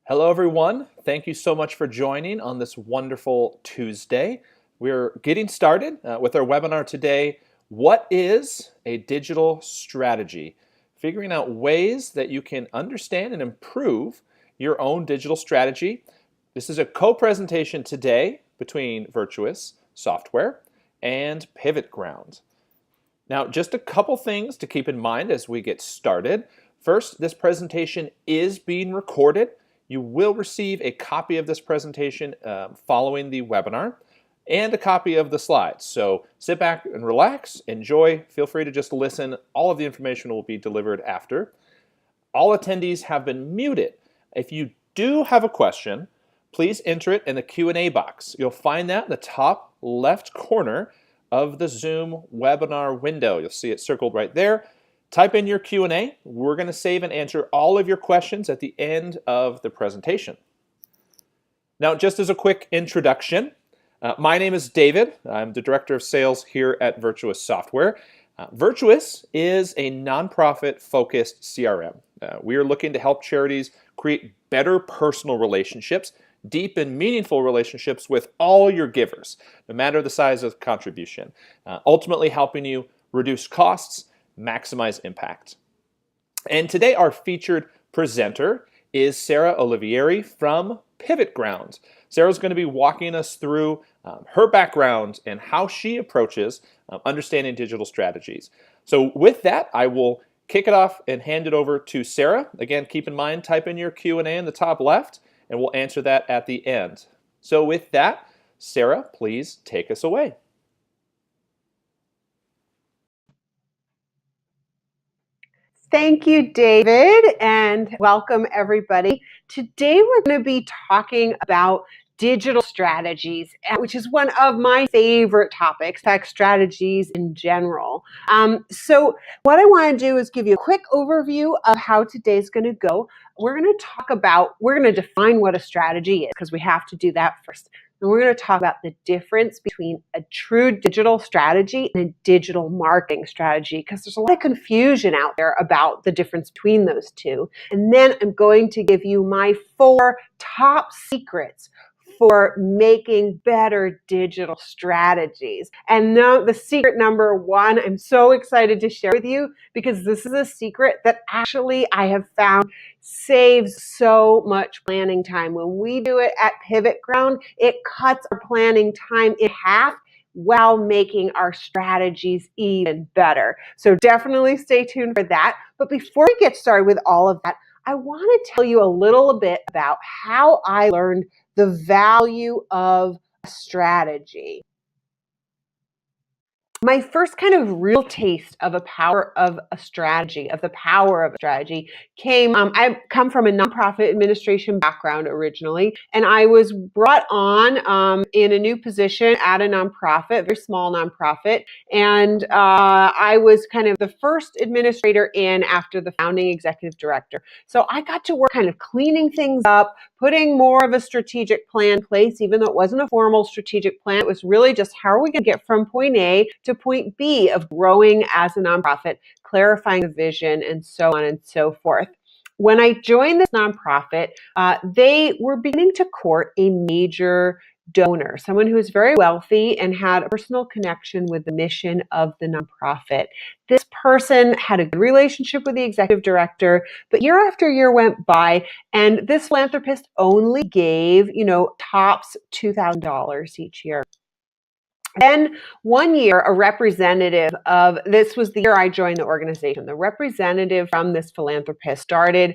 Hello, everyone. Thank you so much for joining on this wonderful Tuesday. We're getting started with our webinar today. What is a digital strategy? Figuring out ways that you can understand and improve your own digital strategy. This is a co-presentation today between Virtuous Software and PivotGround. Now, just a couple things to keep in mind as we get started. First, this presentation is being recorded. You will receive a copy of this presentation following the webinar and a copy of the slides. So sit back and relax, enjoy, feel free to just listen. All of the information will be delivered after. All attendees have been muted. If you do have a question, please enter it in the Q&A box. You'll find that in the top left corner of the Zoom webinar window. You'll see it circled right there. Type in your Q&A. We're going to save and answer all of your questions at the end of the presentation. Now, just as a quick introduction, my name is David. I'm the Director of Sales here at Virtuous Software. Virtuous is a nonprofit-focused CRM. We are looking to help charities create better personal relationships, deep and meaningful relationships with all your givers, no matter the size of the contribution, ultimately helping you reduce costs, maximize impact. And today our featured presenter is Sarah Olivieri from PivotGround. Sarah's going to be walking us through her background and how she approaches understanding digital strategies. So with that, I will kick it off and hand it over to Sarah. Again, keep in mind, type in your Q&A in the top left, and we'll answer that at the end. So with that, Sarah, please take us away. Thank you, David, and welcome everybody. Today we're going to be talking about digital strategies, which is one of my favorite topics, in fact, strategies in general. So what I want to do is give you a quick overview of how today's going to go. We're going to define what a strategy is, because we have to do that first. And we're going to talk about the difference between a true digital strategy and a digital marketing strategy, because there's a lot of confusion out there about the difference between those two. And then I'm going to give you my 4 top secrets for making better digital strategies. And now the secret number 1, I'm so excited to share with you, because this is a secret that actually I have found saves so much planning time. When we do it at PivotGround, it cuts our planning time in half while making our strategies even better. So definitely stay tuned for that. But before we get started with all of that, I want to tell you a little bit about how I learned the value of a strategy. My first kind of real taste of the power of a strategy came, I come from a nonprofit administration background originally, and I was brought on in a new position at a nonprofit, very small nonprofit, and I was kind of the first administrator in after the founding executive director. So I got to work kind of cleaning things up, putting more of a strategic plan in place, even though it wasn't a formal strategic plan. It was really just how are we going to get from point A to point B of growing as a nonprofit, clarifying the vision, and so on and so forth. When I joined this nonprofit, they were beginning to court a major donor, someone who was very wealthy and had a personal connection with the mission of the nonprofit. This person had a good relationship with the executive director, but year after year went by, and this philanthropist only gave, tops $2,000 each year. Then one year, a representative of, this was the year I joined the organization, the representative from this philanthropist started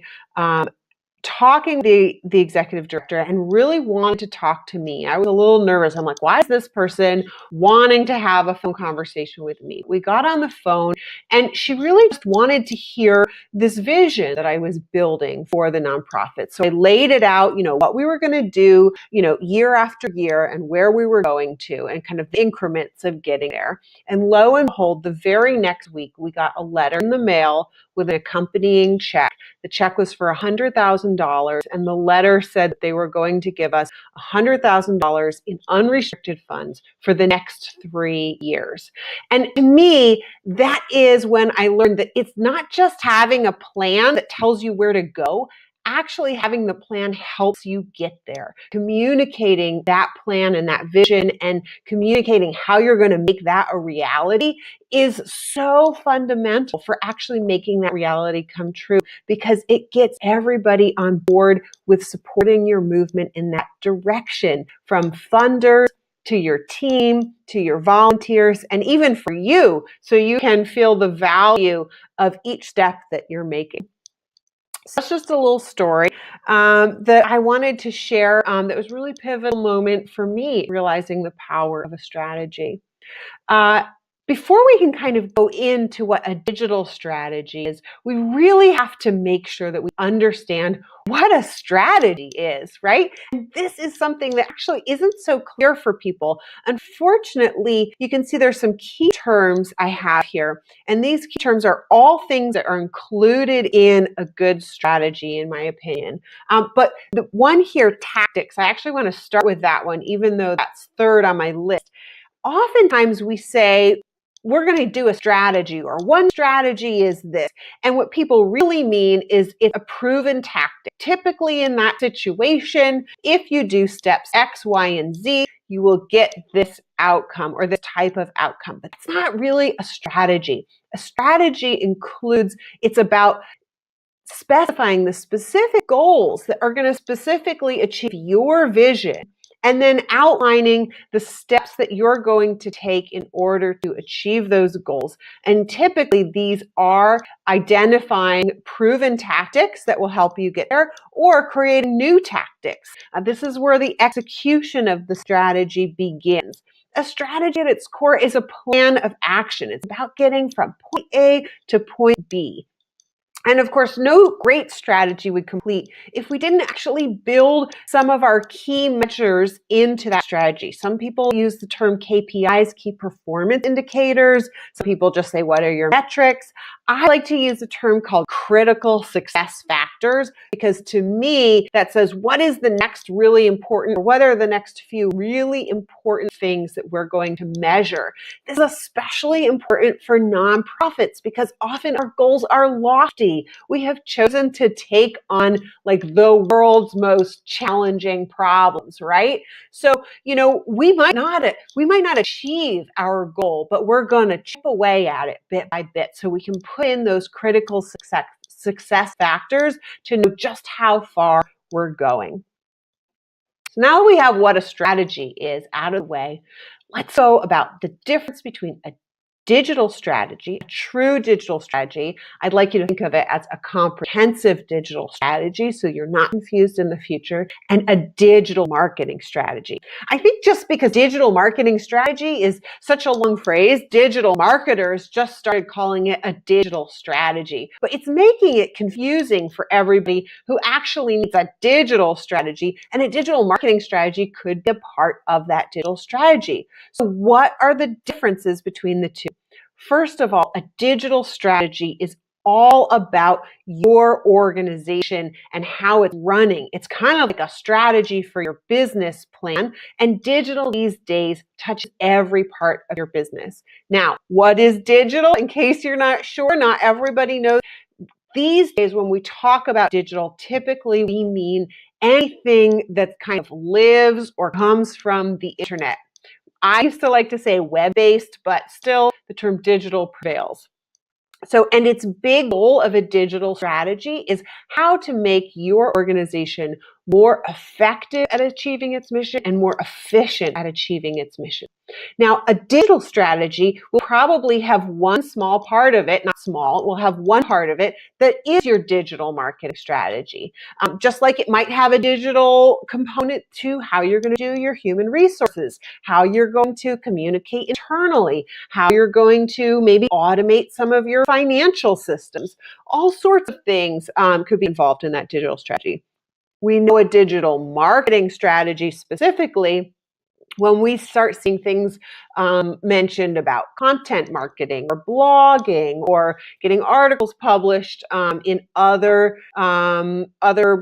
talking to the executive director and really wanted to talk to me. I was a little nervous. I'm like, why is this person wanting to have a phone conversation with me? We got on the phone and she really just wanted to hear this vision that I was building for the nonprofit. So I laid it out, what we were going to do, year after year and where we were going to and kind of the increments of getting there. And lo and behold, the very next week, we got a letter in the mail with an accompanying check. The check was for $100,000, and the letter said that they were going to give us $100,000 in unrestricted funds for the next 3 years. And to me, that is when I learned that it's not just having a plan that tells you where to go. actually having the plan helps you get there. Communicating that plan and that vision and communicating how you're going to make that a reality is so fundamental for actually making that reality come true, because it gets everybody on board with supporting your movement in that direction, from funders to your team, to your volunteers, and even for you, so you can feel the value of each step that you're making. So that's just a little story that I wanted to share that was really a pivotal moment for me, realizing the power of a strategy. Uh, Before we can kind of go into what a digital strategy is, we really have to make sure that we understand what a strategy is, right? And this is something that actually isn't so clear for people. Unfortunately, you can see there's some key terms I have here, and these key terms are all things that are included in a good strategy, in my opinion. But the one here, tactics, I actually want to start with that one, even though that's third on my list. Oftentimes we say, we're going to do a strategy, or one strategy is this. And what people really mean is it's a proven tactic. Typically in that situation, if you do steps X, Y, and Z, you will get this outcome or this type of outcome. But it's not really a strategy. A strategy includes, it's about specifying the specific goals that are going to specifically achieve your vision, and then outlining the steps that you're going to take in order to achieve those goals. And typically these are identifying proven tactics that will help you get there, or creating new tactics. This is where the execution of the strategy begins. A strategy at its core is a plan of action. It's about getting from point A to point B. And of course, no great strategy would complete if we didn't actually build some of our key measures into that strategy. Some people use the term KPIs, key performance indicators. Some people just say, what are your metrics? I like to use a term called critical success factors, because to me, that says what is the next really important, or what are the next few really important things that we're going to measure. This is especially important for nonprofits, because often our goals are lofty. We have chosen to take on like the world's most challenging problems, right? So, we might not achieve our goal, but we're going to chip away at it bit by bit, so we can put in those critical success factors to know just how far we're going. So now that we have what a strategy is out of the way, let's go about the difference between a digital strategy, a true digital strategy. I'd like you to think of it as a comprehensive digital strategy, so you're not confused in the future, and a digital marketing strategy. I think just because digital marketing strategy is such a long phrase, digital marketers just started calling it a digital strategy, but it's making it confusing for everybody who actually needs a digital strategy, and a digital marketing strategy could be a part of that digital strategy. So what are the differences between the two? First of all, a digital strategy is all about your organization and how it's running. It's kind of like a strategy for your business plan, and digital these days touches every part of your business. Now, what is digital? In case you're not sure, not everybody knows. These days, when we talk about digital, typically we mean anything that kind of lives or comes from the internet. I used to like to say web-based, but still the term digital prevails. So, and its big goal of a digital strategy is how to make your organization more effective at achieving its mission and more efficient at achieving its mission. Now, a digital strategy will probably have one small part of it, not small, it will have one part of it that is your digital marketing strategy. Just like it might have a digital component to how you're going to do your human resources, how you're going to communicate internally, how you're going to maybe automate some of your financial systems. All sorts of things could be involved in that digital strategy. We know a digital marketing strategy specifically when we start seeing things mentioned about content marketing or blogging or getting articles published in other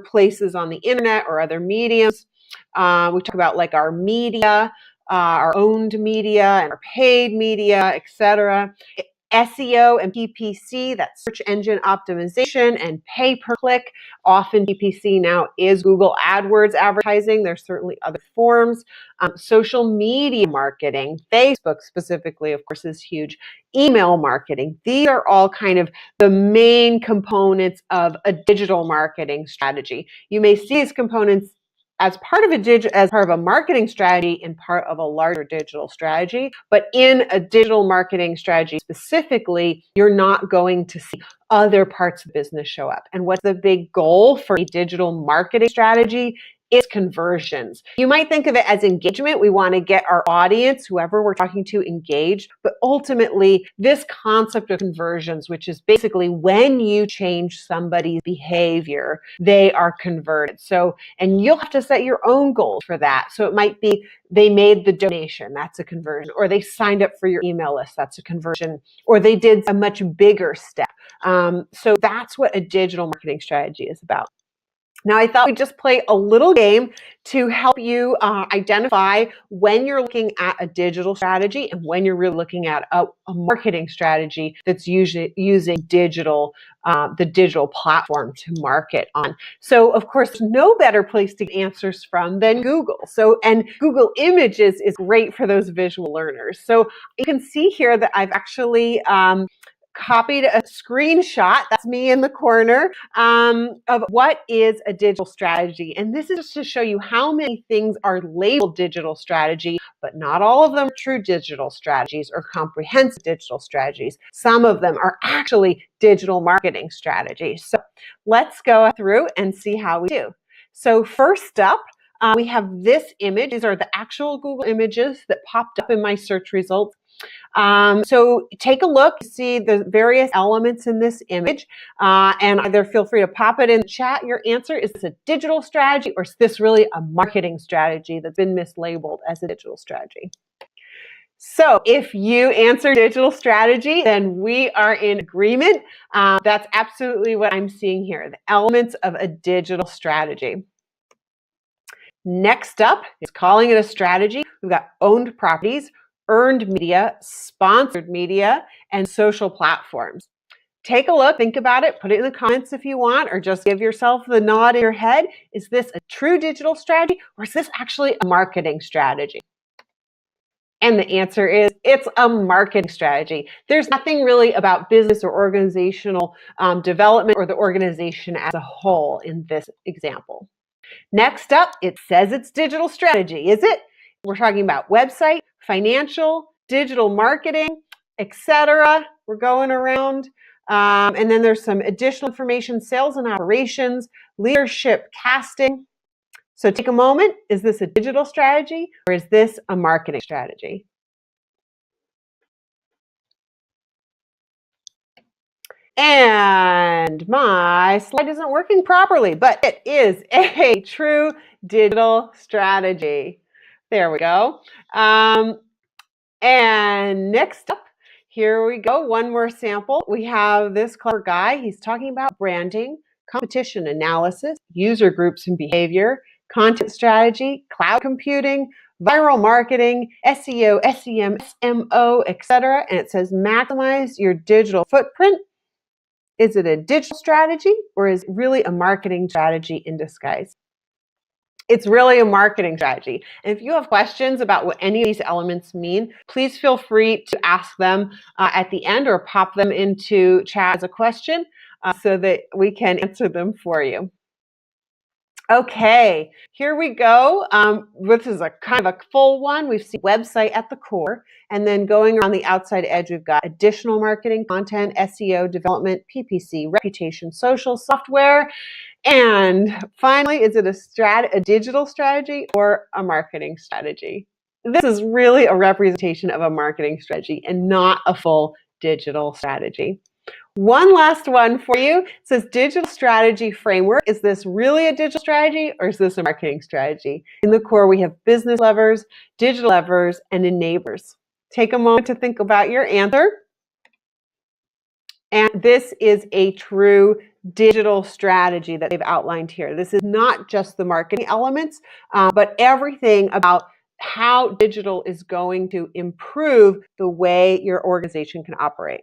places on the internet or other mediums. We talk about like our media, our owned media and our paid media, etc. SEO and PPC, that's search engine optimization and pay per click. Often PPC now is Google AdWords advertising. There's certainly other forms. Social media marketing, Facebook specifically, of course, is huge. Email marketing. These are all kind of the main components of a digital marketing strategy. You may see these components as part of a marketing strategy and part of a larger digital strategy. But in a digital marketing strategy specifically, you're not going to see other parts of the business show up. And what's the big goal for a digital marketing strategy? Is conversions. You might think of it as engagement. We want to get our audience, whoever we're talking to, engaged. But ultimately, this concept of conversions, which is basically when you change somebody's behavior, they are converted. So, and you'll have to set your own goals for that. So it might be they made the donation, that's a conversion, or they signed up for your email list, that's a conversion, or they did a much bigger step. So that's what a digital marketing strategy is about. Now, I thought we'd just play a little game to help you identify when you're looking at a digital strategy and when you're really looking at a marketing strategy that's usually using the digital platform to market on. So, of course, no better place to get answers from than Google. And Google Images is great for those visual learners. So you can see here that I've actually copied a screenshot, that's me in the corner, of what is a digital strategy. And this is just to show you how many things are labeled digital strategy, but not all of them are true digital strategies or comprehensive digital strategies. Some of them are actually digital marketing strategies. So let's go through and see how we do. So first up, we have this image. These are the actual Google images that popped up in my search results. So take a look, see the various elements in this image, and either feel free to pop it in the chat. Your answer, is this a digital strategy or is this really a marketing strategy that's been mislabeled as a digital strategy? So if you answer digital strategy, then we are in agreement. That's absolutely what I'm seeing here, the elements of a digital strategy. Next up is calling it a strategy. We've got owned properties, earned media, sponsored media, and social platforms. Take a look, think about it, put it in the comments if you want, or just give yourself the nod in your head. Is this a true digital strategy, or is this actually a marketing strategy? And the answer is, it's a marketing strategy. There's nothing really about business or organizational development or the organization as a whole in this example. Next up, it says it's digital strategy. Is it? We're talking about website, financial, digital marketing, etc. We're going around. And then there's some additional information, sales and operations, leadership, casting. So take a moment. Is this a digital strategy or is this a marketing strategy? And my slide isn't working properly, but it is a true digital strategy. There we go. And next up, here we go. One more sample. We have this clever guy. He's talking about branding, competition analysis, user groups and behavior, content strategy, cloud computing, viral marketing, SEO, SEM, SMO, etc. And it says maximize your digital footprint. Is it a digital strategy or is it really a marketing strategy in disguise? It's really a marketing strategy. And if you have questions about what any of these elements mean, please feel free to ask them at the end or pop them into chat as a question so that we can answer them for you. Okay, here we go. This is a kind of a full one. We've seen website at the core, and then going around the outside edge, we've got additional marketing, content, SEO, development, PPC, reputation, social, software, and finally, is it a digital strategy or a marketing strategy? This is really a representation of a marketing strategy and not a full digital strategy. One last one for you. It says digital strategy framework. Is this really a digital strategy or is this a marketing strategy? In the core, we have business levers, digital levers, and enablers. Take a moment to think about your answer. And this is a true digital strategy that they've outlined here. This is not just the marketing elements, but everything about how digital is going to improve the way your organization can operate.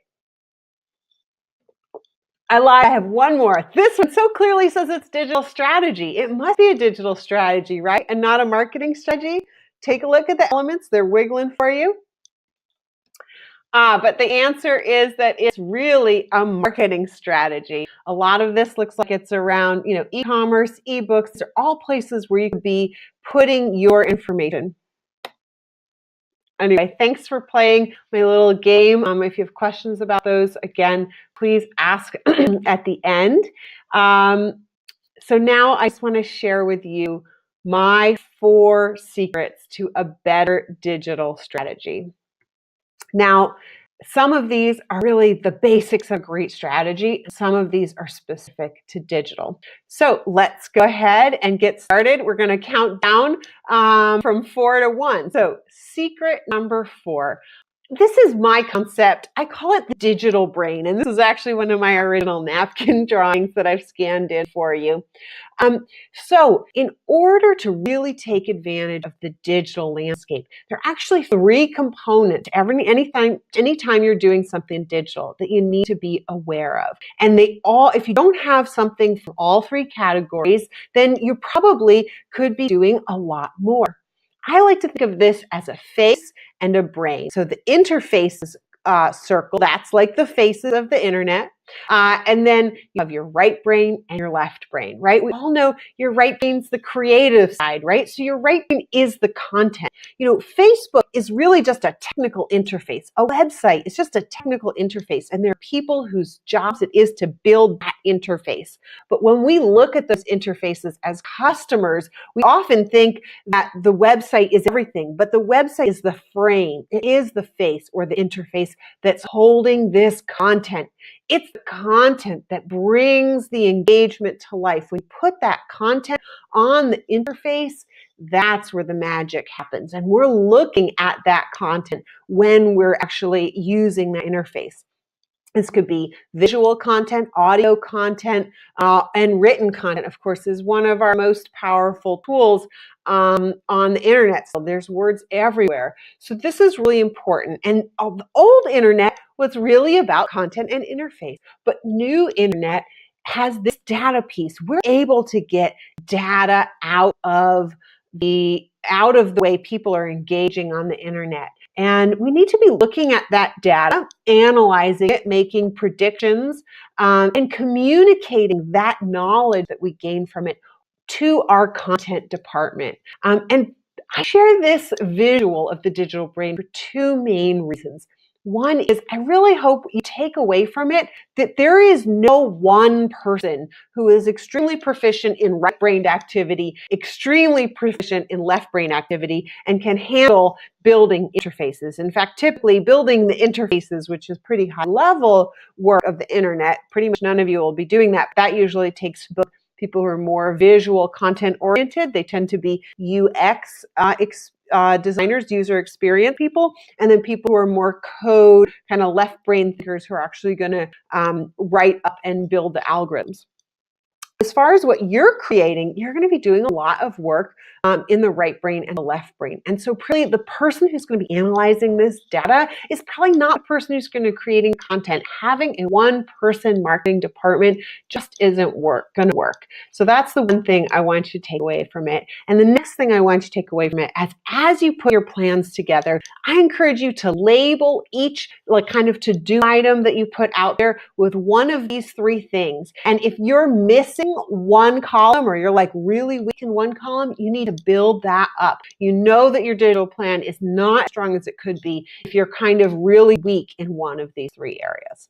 I lied. I have one more. This one so clearly says it's digital strategy. It must be a digital strategy, right? And not a marketing strategy. Take a look at the elements. They're wiggling for you. But the answer is that it's really a marketing strategy. A lot of this looks like it's around, e-commerce, ebooks. They're all places where you could be putting your information. Anyway, thanks for playing my little game. If you have questions about those, again, please ask at the end. So now I just want to share with you my 4 secrets to a better digital strategy. Now, some of these are really the basics of great strategy. Some of these are specific to digital. So let's go ahead and get started. We're going to count down from 4 to 1. So secret number 4. This is my concept. I call it the digital brain. And this is actually one of my original napkin drawings that I've scanned in for you. So in order to really take advantage of the digital landscape, there are actually 3 components anytime you're doing something digital that you need to be aware of. And if you don't have something from all 3 categories, then you probably could be doing a lot more. I like to think of this as a face and a brain. So the interface is circle. That's like the faces of the internet. And then you have your right brain and your left brain, right? We all know your right brain's the creative side, right? So your right brain is the content. Facebook is really just a technical interface. A website is just a technical interface. And there are people whose jobs it is to build that interface. But when we look at those interfaces as customers, we often think that the website is everything, but the website is the frame. It is the face or the interface that's holding this content. It's the content that brings the engagement to life. When you put that content on the interface, that's where the magic happens. And we're looking at that content when we're actually using the interface. This could be visual content, audio content, and written content, of course, is one of our most powerful tools on the internet. So there's words everywhere. So this is really important. And the old internet was really about content and interface. But new internet has this data piece. We're able to get data out of the way people are engaging on the internet. And we need to be looking at that data, analyzing it, making predictions, and communicating that knowledge that we gain from it to our content department. And I share this visual of the digital brain for 2 main reasons. One is I really hope you take away from it that there is no one person who is extremely proficient in right-brained activity, extremely proficient in left-brain activity, and can handle building interfaces. In fact, typically building the interfaces, which is pretty high-level work of the internet, pretty much none of you will be doing that. That usually takes both people who are more visual content oriented. They tend to be UX designers, user experience people, and then people who are more code, kind of left brain thinkers who are actually going to write up and build the algorithms. As far as what you're creating, you're going to be doing a lot of work in the right brain and the left brain. And so probably the person who's going to be analyzing this data is probably not the person who's going to be creating content. Having a one-person marketing department just isn't going to work. So that's the one thing I want you to take away from it. And the next thing I want you to take away from it, as you put your plans together, I encourage you to label each kind of to-do item that you put out there with one of these 3 things. And if you're missing one column or you're really weak in one column, you need to build that up. You know that your digital plan is not as strong as it could be if you're kind of really weak in one of these 3 areas.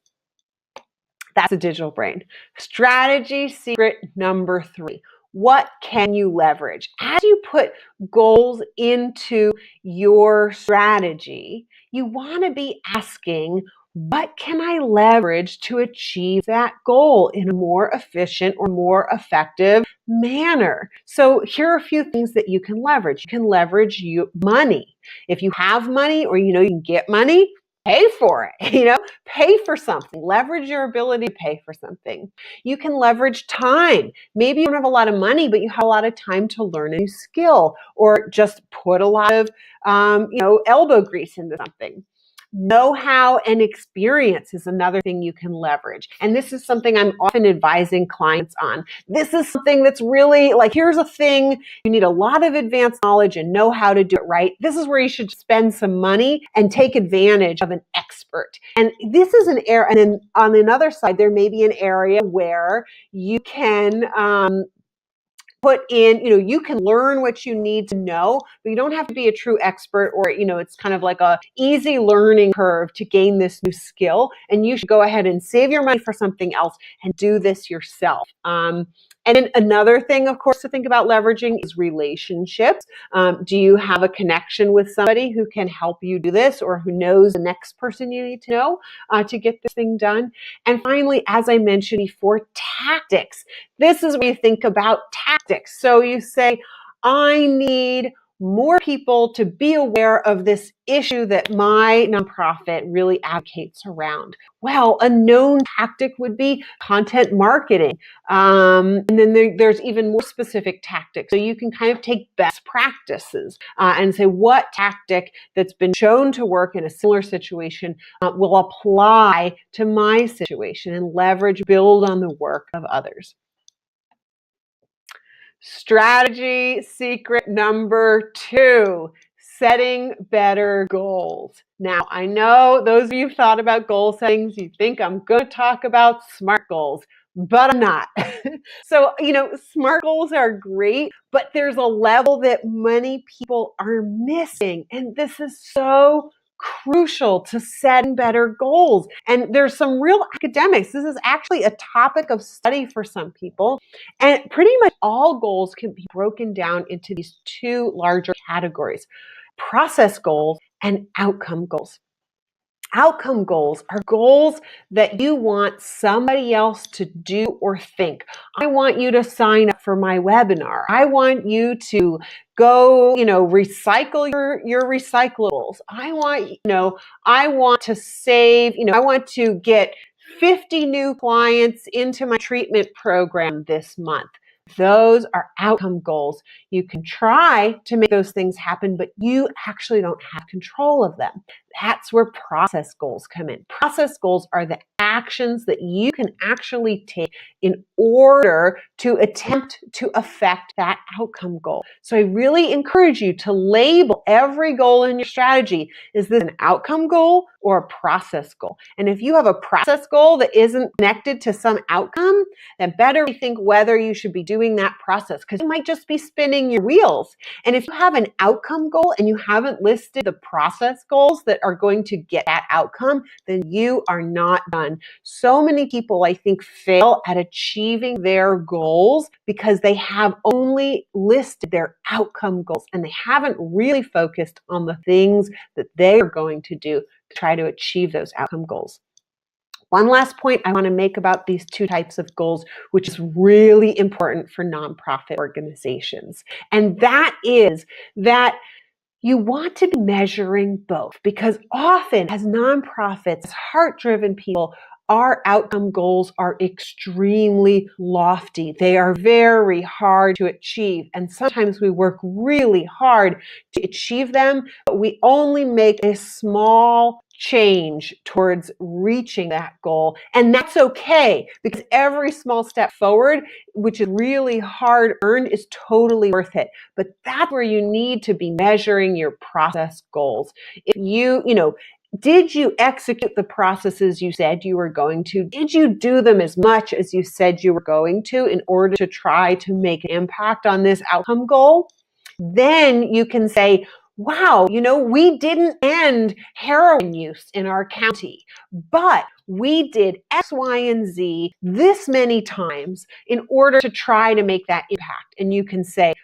That's a digital brain. Strategy secret number 3. What can you leverage? As you put goals into your strategy, you want to be asking, what can I leverage to achieve that goal in a more efficient or more effective manner? So here are a few things that you can leverage. You can leverage money. If you have money or you can get money, pay for it, pay for something. Leverage your ability to pay for something. You can leverage time. Maybe you don't have a lot of money, but you have a lot of time to learn a new skill or just put a lot of, elbow grease into something. Know-how and experience is another thing you can leverage. And this is something I'm often advising clients on. This is something that's really like, here's a thing, you need a lot of advanced knowledge and know how to do it right. This is where you should spend some money and take advantage of an expert. And this is an area, and then on another side, there may be an area where you can put in, you can learn what you need to know, but you don't have to be a true expert, or, it's kind of like a easy learning curve to gain this new skill. And you should go ahead and save your money for something else and do this yourself. And then another thing, of course, to think about leveraging is relationships. Do you have a connection with somebody who can help you do this, or who knows the next person you need to know to get this thing done? And finally, as I mentioned before, tactics. This is where you think about tactics. So you say, I need more people to be aware of this issue that my nonprofit really advocates around. Well, a known tactic would be content marketing. And then there's even more specific tactics. So you can kind of take best practices and say, what tactic that's been shown to work in a similar situation will apply to my situation, and leverage, build on the work of others. Strategy secret number 2, setting better goals. Now, I know those of you who've thought about goal settings, you think I'm going to talk about SMART goals, but I'm not. So, SMART goals are great, but there's a level that many people are missing. And this is so crucial to setting better goals. And there's some real academics. This is actually a topic of study for some people. And pretty much all goals can be broken down into these 2 larger categories: process goals and outcome goals. Outcome goals are goals that you want somebody else to do or think. I want you to sign up for my webinar. I want you to go, recycle your recyclables. I want to save, I want to get 50 new clients into my treatment program this month. Those are outcome goals. You can try to make those things happen, but you actually don't have control of them. That's where process goals come in. Process goals are the actions that you can actually take in order to attempt to affect that outcome goal. So I really encourage you to label every goal in your strategy. Is this an outcome goal or a process goal? And if you have a process goal that isn't connected to some outcome, then better think whether you should be doing that process, because you might just be spinning your wheels. And if you have an outcome goal and you haven't listed the process goals that are going to get that outcome, then you are not done. So many people, I think, fail at achieving their goals because they have only listed their outcome goals and they haven't really focused on the things that they are going to do to try to achieve those outcome goals. One last point I want to make about these 2 types of goals, which is really important for nonprofit organizations. And that is that you want to be measuring both, because often as nonprofits, as heart-driven people, our outcome goals are extremely lofty. They are very hard to achieve. And sometimes we work really hard to achieve them, but we only make a small change towards reaching that goal. And that's okay, because every small step forward, which is really hard earned, is totally worth it. But that's where you need to be measuring your process goals. If did you execute the processes you said you were going to? Did you do them as much as you said you were going to in order to try to make an impact on this outcome goal? Then you can say, wow, we didn't end heroin use in our county, but we did X, Y, and Z this many times in order to try to make that impact. And you can say,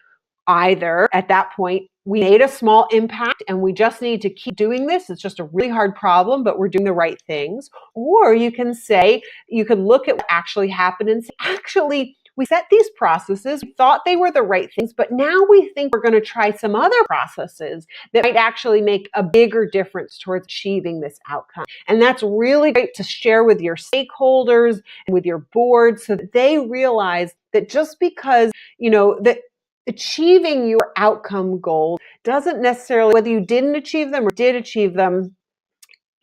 either at that point, we made a small impact and we just need to keep doing this. It's just a really hard problem, but we're doing the right things. Or you can say, you can look at what actually happened and say, actually, we set these processes, we thought they were the right things, but now we think we're going to try some other processes that might actually make a bigger difference towards achieving this outcome. And that's really great to share with your stakeholders and with your board so that they realize that just because, that achieving your outcome goals doesn't necessarily, whether you didn't achieve them or did achieve them,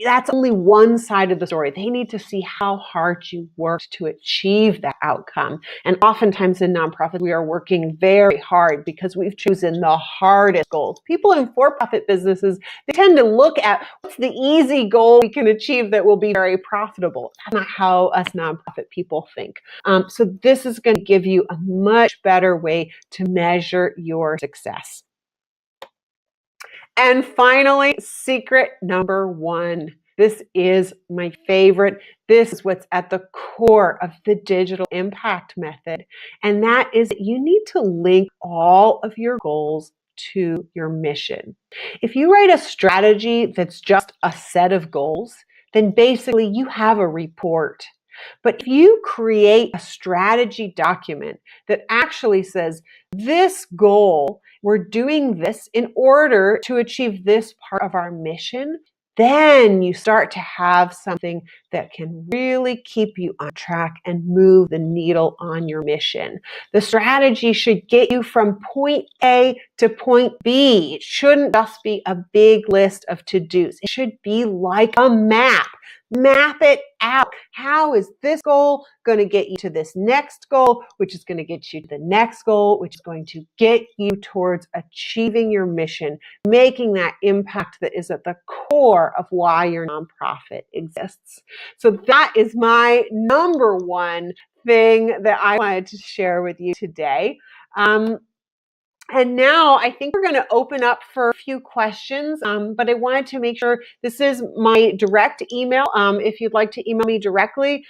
that's only one side of the story. They need to see how hard you worked to achieve that outcome. And oftentimes in nonprofit, we are working very hard because we've chosen the hardest goals. People in for-profit businesses, they tend to look at what's the easy goal we can achieve that will be very profitable. That's not how us nonprofit people think. So this is going to give you a much better way to measure your success. And finally, secret number 1. This is my favorite. This is what's at the core of the digital impact method. And that is that you need to link all of your goals to your mission. If you write a strategy that's just a set of goals, then basically you have a report. But if you create a strategy document that actually says, this goal, we're doing this in order to achieve this part of our mission, then you start to have something that can really keep you on track and move the needle on your mission. The strategy should get you from point A to point B. It shouldn't just be a big list of to-dos. It should be like a map. Map it out. How is this goal going to get you to this next goal, which is going to get you to the next goal, which is going to get you towards achieving your mission, making that impact that is at the core of why your nonprofit exists. So that is my number 1 thing that I wanted to share with you today. And now I think we're going to open up for a few questions, but I wanted to make sure this is my direct email. If you'd like to email me directly,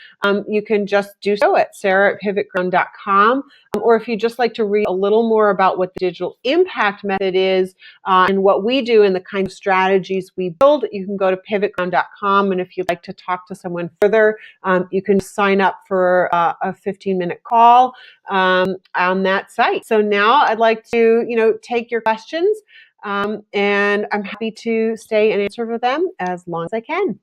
you can just do so at sarah@pivotground.com. Or if you'd just like to read a little more about what the digital impact method is and what we do and the kind of strategies we build, you can go to pivotground.com. And if you'd like to talk to someone further, you can sign up for a 15-minute call on that site. So now I'd like to, take your questions, and I'm happy to stay and answer for them as long as I can.